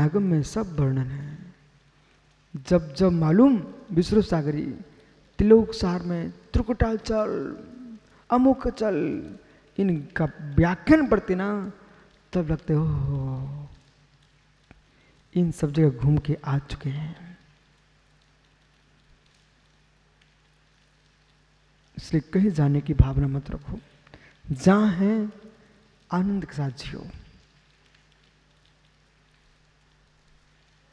आगम में सब वर्णन है। जब जब मालूम विष्णु सागरी त्रिलोक सार में त्रिकुटाचल अमुक चल इनका व्याख्यान पढ़ते ना, तब लगते हो इन सब जगह घूम के आ चुके हैं। इसलिए कहीं जाने की भावना मत रखो, जहां है आनंद के साथ जियो,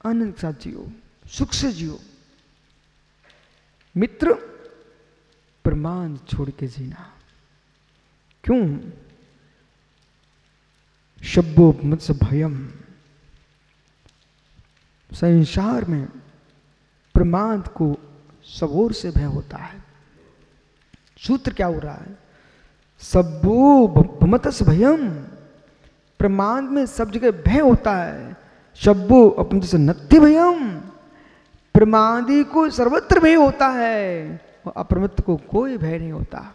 आनंद के साथ जियो, सुख से जियो। मित्र प्रमाण छोड़ के जीना। क्यों? शब्बो मत्स्य भयम। संसार में प्रमाद को सब ओर से भय होता है। सूत्र क्या हो रहा है? सब्बो मत्स्य भयम, प्रमाद में सब जगह भय होता है। शब्बो अपने जैसे नत्थि भयम, प्रमादी को सर्वत्र भय होता है और अप्रमत्त को कोई भय नहीं होता।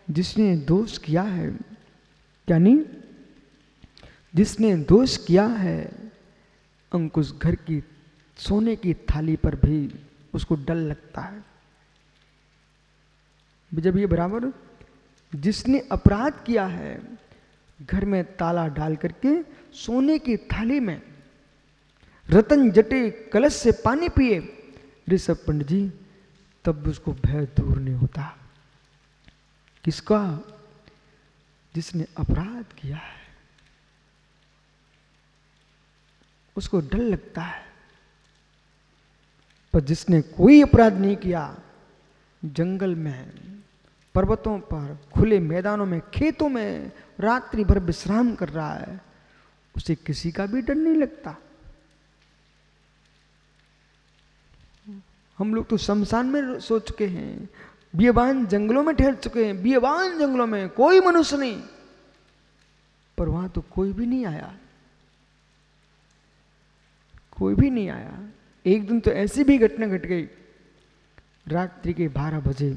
जिसने दोष किया है, यानी जिसने दोष किया है, अंकुश घर की सोने की थाली पर भी उसको डर लगता है। जब ये बराबर जिसने अपराध किया है, घर में ताला डाल करके सोने की थाली में रतन जटे कलश से पानी पिए ऋषभ पंडित जी, तब भी उसको भय दूर नहीं होता। किसका? जिसने अपराध किया है, उसको डर लगता है। पर जिसने कोई अपराध नहीं किया, जंगल में, पर्वतों पर, खुले मैदानों में, खेतों में रात्रि भर विश्राम कर रहा है, उसे किसी का भी डर नहीं लगता। हम लोग तो शमशान में सो चुके हैं, बियाबान जंगलों में ठहर चुके हैं, बियाबान जंगलों में कोई मनुष्य नहीं, पर वहां तो कोई भी नहीं आया, कोई भी नहीं आया। एक दिन तो ऐसी भी घटना घट गई, रात्रि के 12 बजे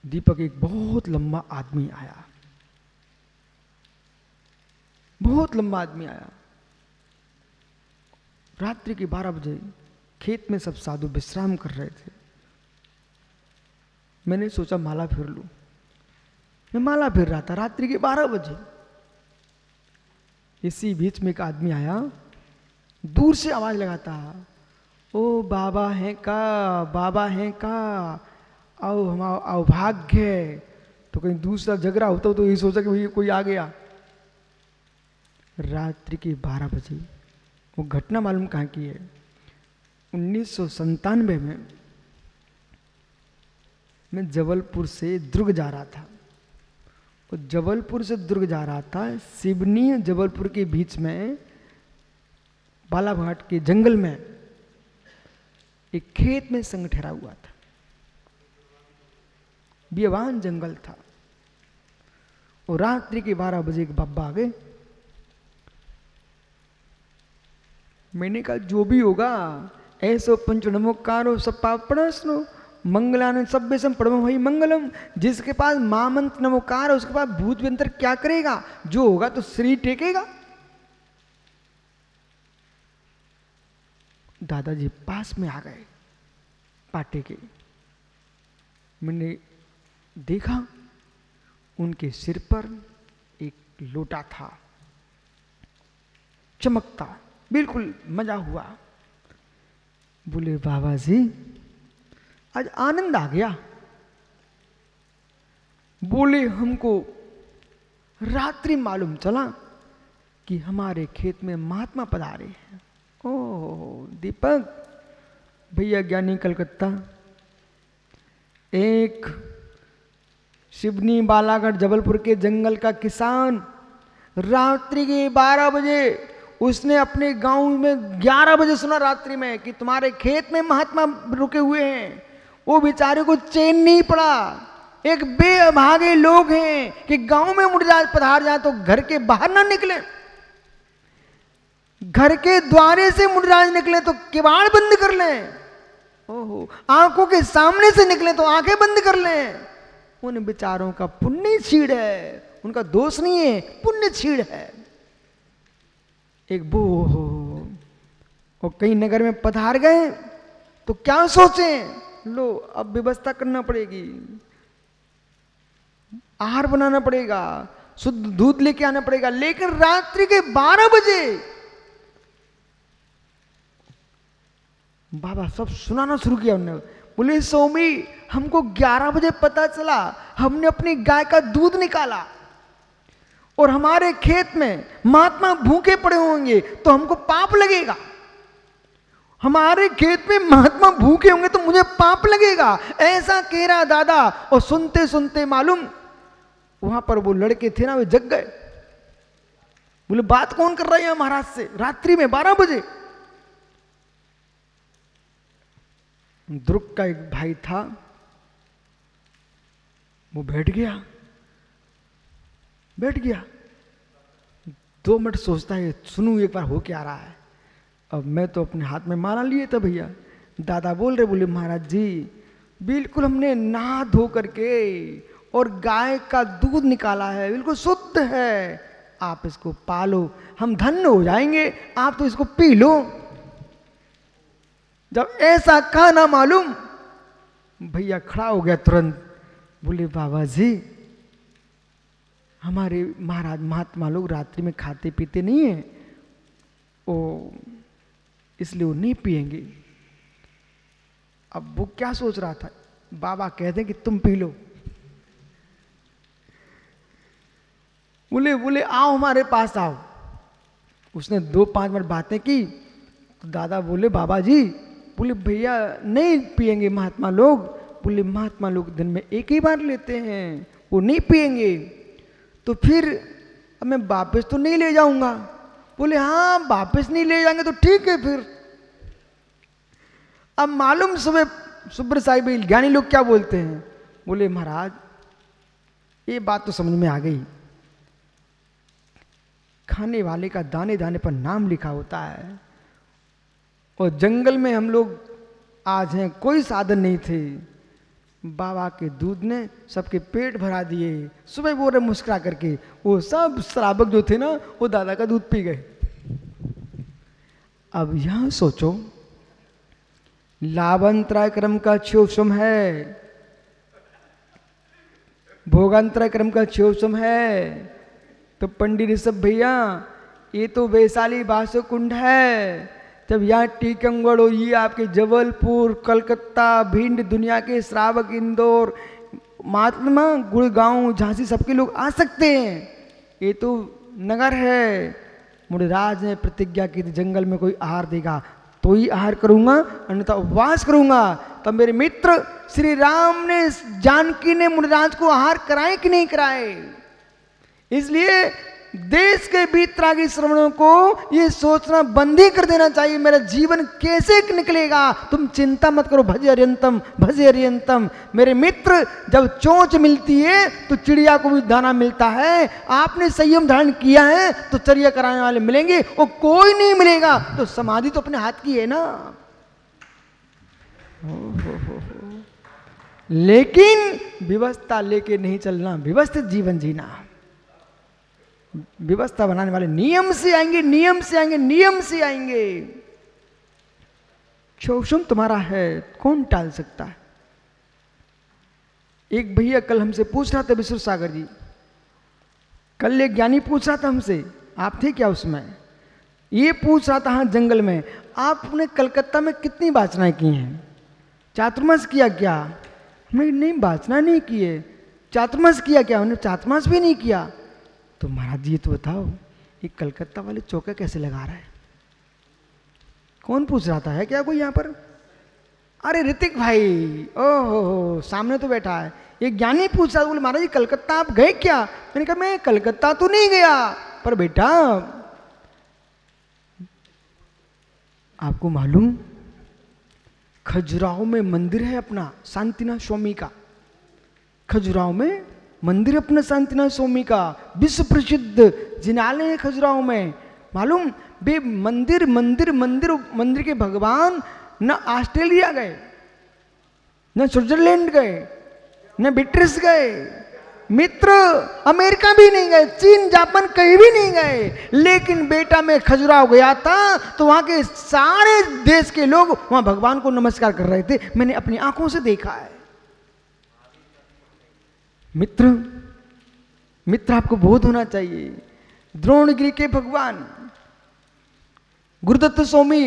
दीपक एक बहुत लंबा आदमी आया, बहुत लंबा आदमी आया। रात्रि के 12 बजे खेत में सब साधु विश्राम कर रहे थे। मैंने सोचा माला फेर लूं। मैं माला फेर रहा था रात्रि के 12 बजे। इसी बीच में एक आदमी आया, दूर से आवाज लगाता, ओ बाबा है का, बाबा है का, आओ हमारा अभाग्य है। तो कहीं दूसरा झगड़ा होता तो ये सोचा कि भाई कोई आ गया। रात्रि के 12 बजे वो घटना मालूम कहाँ की है? 1997 में मैं जबलपुर से दुर्ग जा रहा था, और जबलपुर से दुर्ग जा रहा था, सिवनी जबलपुर के बीच में बालाघाट के जंगल में एक खेत में संग ठहरा हुआ था, बियाबान जंगल था। और रात्रि के 12 बजे एक बाबा आ गए। मैंने कहा जो भी होगा, ऐसो पंच नमोकारो सब पापणस्नो मंगलान सभ्य सम परम वही मंगलम। जिसके पास महामंत्र नमोकार है, उसके पास भूत व्यंतर क्या करेगा? जो होगा तो श्री टेकेगा। दादाजी पास में आ गए पाटे के। मैंने देखा उनके सिर पर एक लोटा था, चमकता, बिल्कुल मजा हुआ। बोले बाबा जी आज आनंद आ गया। बोले हमको रात्रि मालूम चला कि हमारे खेत में महात्मा पधारे हैं। ओह दीपक भैया ज्ञानी कलकत्ता, एक सिवनी बालाघाट जबलपुर के जंगल का किसान, रात्रि के 12 बजे उसने अपने गांव में 11 बजे सुना रात्रि में कि तुम्हारे खेत में महात्मा रुके हुए हैं। वो बेचारे को चैन नहीं पड़ा। एक बेअभागे लोग हैं कि गांव में मुर्जाज पधार जाए तो घर के बाहर ना निकले, घर के द्वारे से मुर्जाज निकले तो किवाड़ बंद कर लें, ओहो आंखों के सामने से निकले तो आंखें बंद कर लें। उन बेचारों का पुण्य छीड़ है, उनका दोष नहीं है, पुण्य छीड़ है। एक वो और कहीं नगर में पधार गए तो क्या सोचे, लो अब व्यवस्था करना पड़ेगी, आहार बनाना पड़ेगा, शुद्ध दूध लेके आना पड़ेगा। लेकिन रात्रि के 12 बजे बाबा सब सुनाना शुरू किया। उन्होंने बोले स्वामी हमको 11 बजे पता चला, हमने अपनी गाय का दूध निकाला और हमारे खेत में महात्मा भूखे पड़े होंगे तो हमको पाप लगेगा, हमारे खेत में महात्मा भूखे होंगे तो मुझे पाप लगेगा, ऐसा कह रहा दादा। और सुनते सुनते मालूम वहां पर वो लड़के थे ना, वे जग गए। बोले बात कौन कर रहा है महाराज से रात्रि में 12 बजे। द्रुक का एक भाई था, वो बैठ गया 2 मिनट सोचता है, सुनूं एक बार हो क्या रहा है। अब मैं तो अपने हाथ में माला लिए था भैया। दादा बोल रहे, बोले महाराज जी बिल्कुल हमने नहा धो करके और गाय का दूध निकाला है, बिल्कुल शुद्ध है, आप इसको पालो, हम धन्य हो जाएंगे, आप तो इसको पी लो। जब ऐसा कहा ना मालूम भैया खड़ा हो गया तुरंत। बोले बाबा जी हमारे महाराज महात्मा लोग रात्रि में खाते पीते नहीं है, ओ इसलिए वो नहीं पिएंगे। अब वो क्या सोच रहा था, बाबा कहते कि तुम पी लो। बोले आओ हमारे पास आओ। उसने 2-5 मिनट बातें की तो दादा बोले बाबा जी, बोले भैया नहीं पिएंगे महात्मा लोग। बोले महात्मा लोग दिन में एक ही बार लेते हैं, वो नहीं पिएंगे। तो फिर अब मैं वापस तो नहीं ले जाऊंगा। बोले हाँ वापस नहीं ले जाएंगे तो ठीक है फिर। अब मालूम सुब्र साहिब ज्ञानी लोग क्या बोलते हैं, बोले महाराज ये बात तो समझ में आ गई, खाने वाले का दाने दाने पर नाम लिखा होता है। और जंगल में हम लोग आज हैं, कोई साधन नहीं थे, बाबा के दूध ने सबके पेट भरा दिए। सुबह बोल रहे मुस्कुरा करके, वो सब श्रावक जो थे ना वो दादा का दूध पी गए। अब यहां सोचो, लाभांतराय क्रम का क्षोभम है, भोगांतराय क्रम का क्षोभम है। तो पंडित ऋषभ भैया ये तो वैशाली बासो कुंड है। जब यहाँ टीकमगढ़ हो, ये आपके जबलपुर, कलकत्ता, भिंड, दुनिया के श्रावक, इंदौर, महात्मा, गुड़गांव, झांसी सबके लोग आ सकते हैं। ये तो नगर है। मुनिराज ने प्रतिज्ञा की थी जंगल में कोई आहार देगा तो ही आहार करूंगा, अन्यथा उपवास करूंगा। तब मेरे मित्र श्री राम ने, जानकी ने मुनिराज को आहार कराए कि नहीं कराए। इसलिए देश के बीतरागी श्रवणों को ये सोचना बंद ही कर देना चाहिए मेरा जीवन कैसे निकलेगा। तुम चिंता मत करो, भजे अरियंतम भजे अरियंतम। मेरे मित्र जब चोंच मिलती है तो चिड़िया को भी दाना मिलता है। आपने संयम धारण किया है तो चर्या कराने वाले मिलेंगे, और कोई नहीं मिलेगा तो समाधि तो अपने हाथ की है ना। लेकिन व्यवस्था लेके नहीं चलना, व्यवस्थित जीवन जीना। व्यवस्था बनाने वाले नियम से आएंगे, नियम से आएंगे, नियम से आएंगे। क्षोभम तुम्हारा है, कौन टाल सकता है। एक भैया कल हमसे पूछ रहा था, विश्व सागर जी, कल एक ज्ञानी पूछ रहा था हमसे, आप थे क्या उसमें, ये पूछ रहा था हाँ जंगल में, आपने कलकत्ता में कितनी वाचनाएं की हैं, चातुर्मास किया क्या। हमने नहीं वाचना नहीं किए। चातुर्मास किया क्या, उन्होंने चातुर्मास भी नहीं किया। तो महाराज जी ये तो बताओ ये कलकत्ता वाले चौके कैसे लगा रहा है। कौन पूछ रहा था, है क्या कोई यहाँ पर। अरे ऋतिक भाई, ओहो सामने तो बैठा है। ये ज्ञानी पूछ रहा था, बोले महाराज जी कलकत्ता आप गए क्या। मैंने कहा मैं कलकत्ता तो नहीं गया, पर बेटा आपको मालूम खजुराहो में मंदिर है अपना शांतिनाथ स्वामी का। खजुराहो में मंदिर अपना शांतिनाथ स्वामी का, विश्व प्रसिद्ध जिनालय है खजुराहो में। मालूम बे मंदिर मंदिर मंदिर मंदिर के भगवान न ऑस्ट्रेलिया गए, न स्विट्जरलैंड गए, न ब्रिटिश गए, मित्र अमेरिका भी नहीं गए, चीन जापान कहीं भी नहीं गए, लेकिन बेटा मैं खजुराहो गया था तो वहां के सारे देश के लोग वहां भगवान को नमस्कार कर रहे थे। मैंने अपनी आंखों से देखा है। मित्र मित्र आपको बोध होना चाहिए। द्रोणगिरी के भगवान गुरुदत्त स्वामी,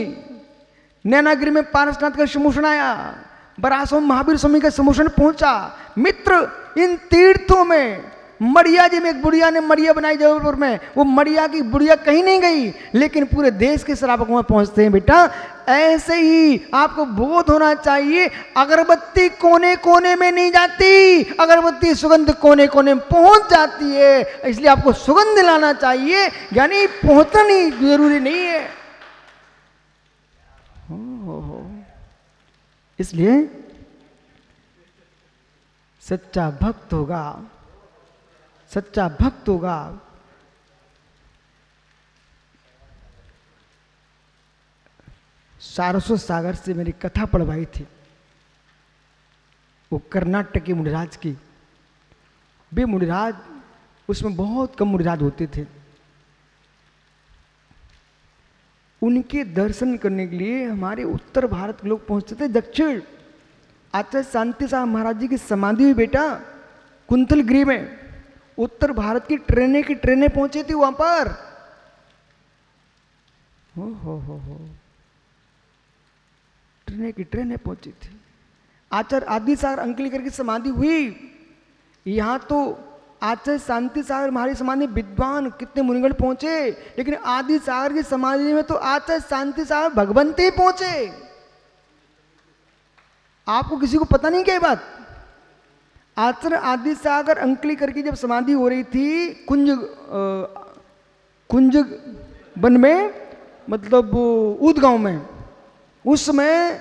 नैनागिरी में पारसनाथ का समोषण आया, बरासों में महावीर स्वामी का समोषण पहुंचा। मित्र इन तीर्थों में मड़िया जी में एक बुढ़िया ने मड़िया बनाई जबलपुर में, वो मड़िया की बुढ़िया कहीं नहीं गई, लेकिन पूरे देश के श्रावकों में पहुंचते हैं। बेटा ऐसे ही आपको बोध होना चाहिए। अगरबत्ती कोने कोने में नहीं जाती, अगरबत्ती सुगंध कोने कोने में पहुंच जाती है, इसलिए आपको सुगंध लाना चाहिए, यानी पहुंचना नहीं जरूरी नहीं है। इसलिए सच्चा भक्त होगा, सच्चा भक्त होगा, सारस्वत सागर से मेरी कथा पढ़वाई थी, वो कर्नाटक के मुनिराज की। वे मुनिराज, उसमें बहुत कम मुनिराज होते थे। उनके दर्शन करने के लिए हमारे उत्तर भारत के लोग पहुंचते थे। दक्षिण आचार्य शांति साहब महाराज जी की समाधि हुई बेटा कुंतलगिरी में, उत्तर भारत की ट्रेनें पहुंची थी वहां पर। हो ट्रेनें पहुंची थी। आचार्य आदि सागर अंकलेकर की समाधि हुई। यहां तो आचार्य शांति सागर महाराज समाधि विद्वान कितने मुनिगण पहुंचे, लेकिन आदि सागर की समाधि में तो आचार्य शांति सागर भगवंत ही पहुंचे। आपको किसी को पता नहीं क्या ये बात? आचार्य आदि सागर अंकलेकर की जब समाधि हो रही थी कुंज वन में, मतलब ऊदगांव में, उस समय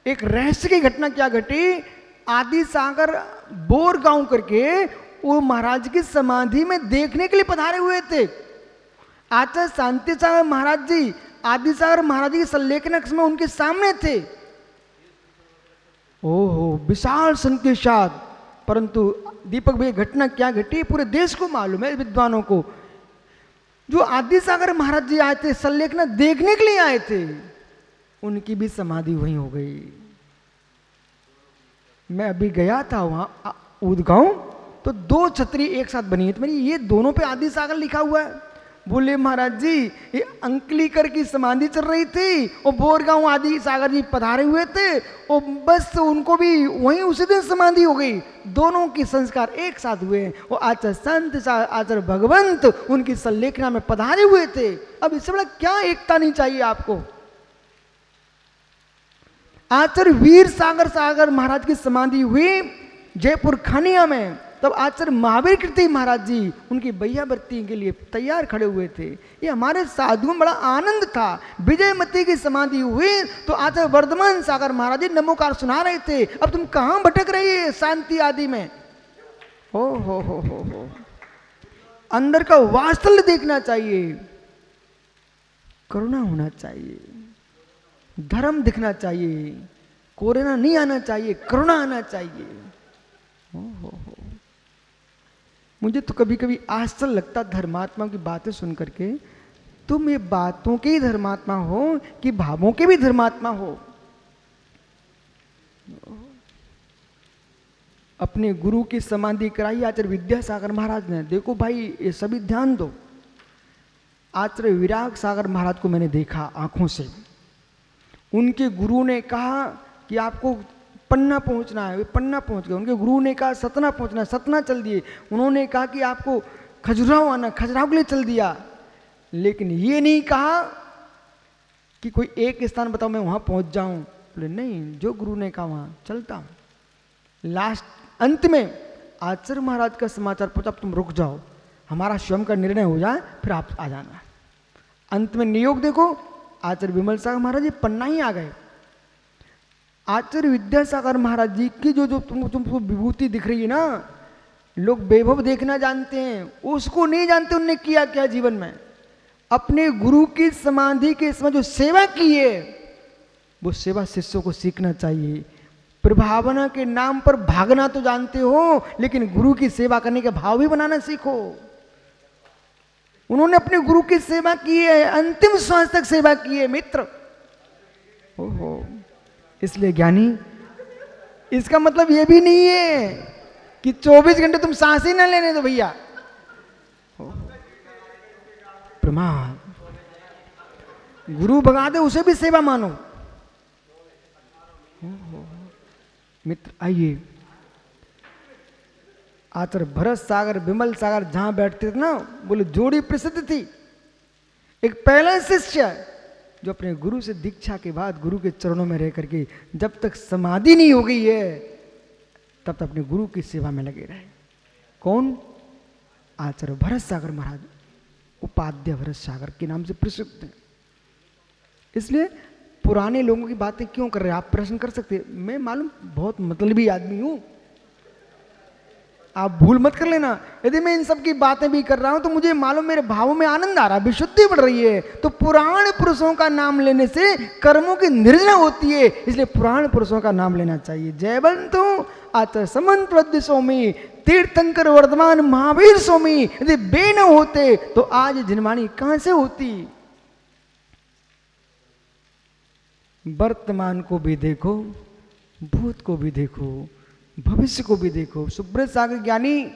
एक रहस्य की घटना क्या घटी। आदि सागर बोर गांव करके वो महाराज की समाधि में देखने के लिए पधारे हुए थे। आचार्य शांति सागर महाराज जी आदि सागर महाराज जी के सल्लेखन में उनके सामने थे। ओहो विशाल संकेशाद। परंतु दीपक भाई घटना क्या घटी पूरे देश को मालूम है, विद्वानों को। जो आदि सागर महाराज जी आए थे सल्लेखन देखने के लिए आए थे, उनकी भी समाधि वहीं हो गई। मैं अभी गया था वहां ऊदगांव, तो 2 छतरी एक साथ बनी है, तो मेरी ये दोनों पे आदि सागर लिखा हुआ है। बोले महाराज जी ये अंकलीकर की समाधि चल रही थी और बोरगांव आदि सागर जी पधारे हुए थे, और बस उनको भी वहीं उसी दिन समाधि हो गई। दोनों की संस्कार एक साथ हुए हैं। और आचार्य संत आचार्य भगवंत उनकी सल्लेखना में पधारे हुए थे। अब इससे बड़ा क्या एकता नहीं चाहिए आपको। आचार्य वीर सागर महाराज की समाधि हुई जयपुर खानिया में, तब आचार्य महावीर कीर्ति महाराज जी उनकी बैयावर्ती के लिए तैयार खड़े हुए थे। ये हमारे साधुओं में बड़ा आनंद था। विजयमती की समाधि हुई तो आचार्य वर्धमान सागर महाराज जी नमोकार सुना रहे थे। अब तुम कहां भटक रही है शांति आदि में। हो अंदर का वात्सल्य देखना चाहिए, करुणा होना चाहिए, धर्म दिखना चाहिए, कोरोना नहीं आना चाहिए, करुणा आना चाहिए। हो मुझे तो कभी कभी आश्चर्य लगता धर्मात्मा की बातें सुन करके, तुम ये बातों के ही धर्मात्मा हो कि भावों के भी धर्मात्मा हो। अपने गुरु की समाधि कराई आचार्य विद्यासागर महाराज ने। देखो भाई ये सभी ध्यान दो। आचार्य विराग सागर महाराज को मैंने देखा आंखों से। उनके गुरु ने कहा कि आपको पन्ना पहुंचना है, वे पन्ना पहुंच गए। उनके गुरु ने कहा सतना पहुंचना है, सतना चल दिए। उन्होंने कहा कि आपको खजुराहो आना, खजुराहो के लिए चल दिया। लेकिन ये नहीं कहा कि कोई एक स्थान बताओ मैं वहां पहुंच जाऊं। बोले नहीं, जो गुरु ने कहा वहां चलता हूं। लास्ट अंत में आचार्य महाराज का समाचार पहुंचा, तुम रुक जाओ, हमारा स्वयं का निर्णय हो जाए फिर आप आ जाना। अंत में नियोग देखो, आचार्य विमल सागर महाराज जी पन्ना ही आ गए। आचार्य विद्यासागर महाराज जी की जो तुमको विभूति दिख रही है ना, लोग वैभव देखना जानते हैं, उसको नहीं जानते उनने किया क्या जीवन में। अपने गुरु की समाधि के समय जो सेवा की है, वो सेवा शिष्यों को सीखना चाहिए। प्रभावना के नाम पर भागना तो जानते हो, लेकिन गुरु की सेवा करने के भाव भी बनाना सीखो। उन्होंने अपने गुरु की सेवा की है, अंतिम श्वास तक सेवा की है मित्र। ओहो, इसलिए ज्ञानी, इसका मतलब यह भी नहीं है कि 24 घंटे तुम सांस ही ना लेने दो भैया। प्रमाद, गुरु भगा दे उसे भी सेवा मानो। मित्र आइए, आचार्य भरत सागर, विमल सागर जहां बैठते थे ना, बोले जोड़ी प्रसिद्ध थी। एक पहला शिष्य जो अपने गुरु से दीक्षा के बाद गुरु के चरणों में रह करके जब तक समाधि नहीं हो गई है तब तक अपने गुरु की सेवा में लगे रहे। कौन? आचार्य भरत सागर महाराज, उपाध्याय भरत सागर के नाम से प्रसिद्ध है। इसलिए पुराने लोगों की बातें क्यों कर रहे हैं आप प्रश्न कर सकते हैं। मैं मालूम बहुत मतलबी आदमी हूं, आप भूल मत कर लेना। यदि मैं इन सब की बातें भी कर रहा हूं तो मुझे मालूम, मेरे भावों में आनंद आ रहा है, विशुद्धि बढ़ रही है। तो पुराण पुरुषों का नाम लेने से कर्मों की निर्जना होती है, इसलिए पुराण पुरुषों का नाम लेना चाहिए। जयवंतु आचार्य समंत प्रद्य स्वामी, तीर्थंकर वर्धमान महावीर स्वामी, यदि वे न होते तो आज जिनवाणी कहां से होती। वर्तमान को भी देखो, भूत को भी देखो, भविष्य को भी देखो। सुब्रत सागर ज्ञानी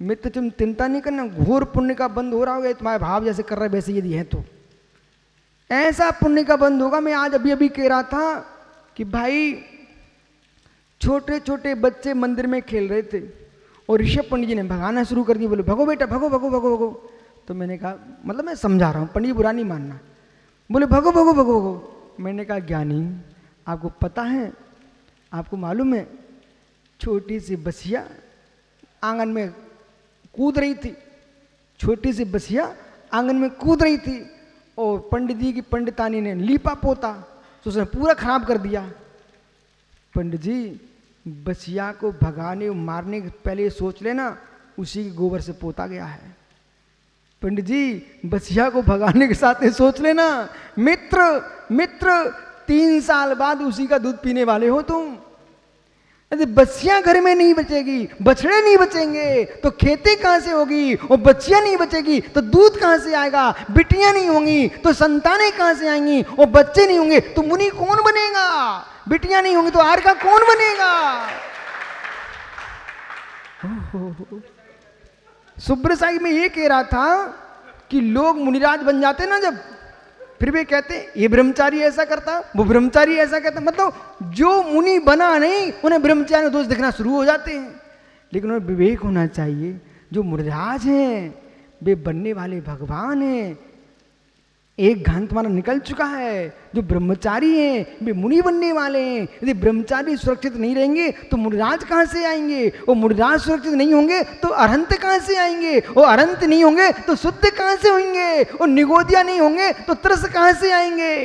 मित्र, तुम चिंता नहीं करना, घोर पुण्य का बंद हो रहा होगा तुम्हारे भाव जैसे कर रहे वैसे यदि है तो ऐसा पुण्य का बंद होगा। मैं आज अभी अभी कह रहा था कि भाई छोटे छोटे बच्चे मंदिर में खेल रहे थे और ऋषभ पंडित जी ने भगाना शुरू कर दिया। बोले भगो बेटा भगो भगो भगो भगो। तो मैंने कहा, मतलब मैं समझा रहा हूँ, पंडित जी बुरा नहीं मानना। बोले भगो भगो भगो भगो। मैंने कहा ज्ञानी आपको पता है, आपको मालूम है, छोटी सी बसिया आंगन में कूद रही थी, छोटी सी बसिया आंगन में कूद रही थी और पंडित जी की पंडितानी ने लीपा पोता तो उसने पूरा खराब कर दिया। पंडित जी बसिया को भगाने मारने के पहले सोच लेना उसी के गोबर से पोता गया है। पंडित जी बसिया को भगाने के साथ में सोच लेना मित्र, मित्र 3 साल बाद उसी का दूध पीने वाले हो तुम। यदि बच्चियां घर में नहीं बचेगी, बछड़े नहीं बचेंगे तो खेती कहां से होगी, और बच्चियां नहीं बचेगी तो दूध कहां से आएगा, बिटियां नहीं होंगी तो संतानें कहां से आएंगी, और बच्चे नहीं होंगे तो मुनि कौन बनेगा, बिटियां नहीं होंगी तो आर का कौन बनेगा। सुब्र साहिब में ये कह रहा था कि लोग मुनिराज बन जाते ना जब, फिर वे कहते ये ब्रह्मचारी ऐसा करता, वो ब्रह्मचारी ऐसा कहता, मतलब जो मुनि बना नहीं उन्हें ब्रह्मचारी दोष दिखना शुरू हो जाते हैं। लेकिन उन्हें विवेक होना चाहिए, जो मुनिराज हैं वे बनने वाले भगवान हैं। एक घान तुम्हारा निकल चुका है, जो ब्रह्मचारी हैं वे मुनि बनने वाले हैं। यदि ब्रह्मचारी सुरक्षित नहीं रहेंगे तो मुनिराज कहां से आएंगे, और मुनिराज सुरक्षित नहीं होंगे तो अरहंत कहां से आएंगे, और अरहंत नहीं होंगे तो शुद्ध कहां से होंगे, और निगोदिया नहीं होंगे तो त्रस कहां से आएंगे।